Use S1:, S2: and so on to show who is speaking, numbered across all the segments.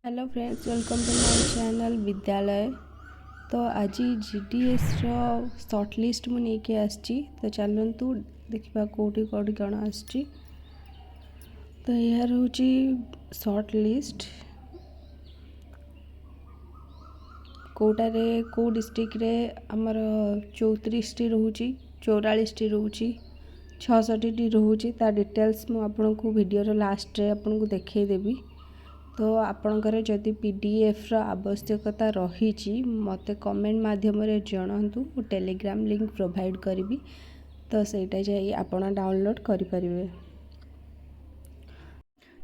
S1: Hello friends, welcome to my channel Vidyalaya. तो आज GDS short list मु नहीं आसची। तो चलतु देखा कौटी कौटी कौन आसची। तो यार हूँ शॉर्ट लिस्ट कौटारे कौ डिस्ट्रिक्ट रे आमर 34 टी रोची 44 टी रोची 66 टी रोची। ता डिटेल्स मु आपको वीडियो लास्ट रे आपको देखैदेवी। तो आपणकर जदि पीडीएफ आवश्यकता रही मते कमेंट माध्यम जनातु टेलीग्राम लिंक प्रोवाइड करी। तो सहीटा जाई आपण डाउनलोड करें।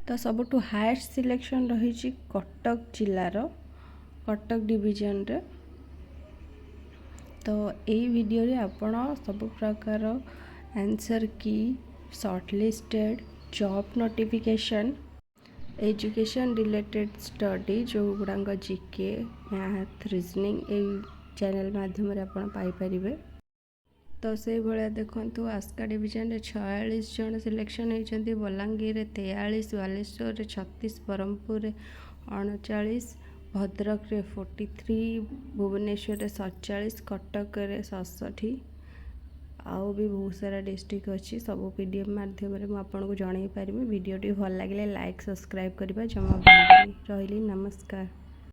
S1: तो सबुठु हाईएस्ट सिलेक्शन रही कटक जिलार कटक डिवीजन रे। तो यही वीडियो रे आपण सब प्रकार आंसर की shortlisted job notification education related study जो गुड़ाक जीके मैथ रीजनिंग चैनल माध्यम आपण पाइपर। तो से भाया देखु आस्का डिवीजन रे 46 जन सिलेक्शन होती, बलांगीर 43, बालेश्वर 36, ब्रह्मपुर 39, भद्रक 43, भुवनेश्वर 47, कटक 67। आउ भी बहुत सारा डिस्ट्रिक्ट अच्छी सब पीडीएफ माध्यम आपको जन पारि। वीडियो भल लगे लाइक सब्सक्राइब करने जमा भूलि। रही नमस्कार।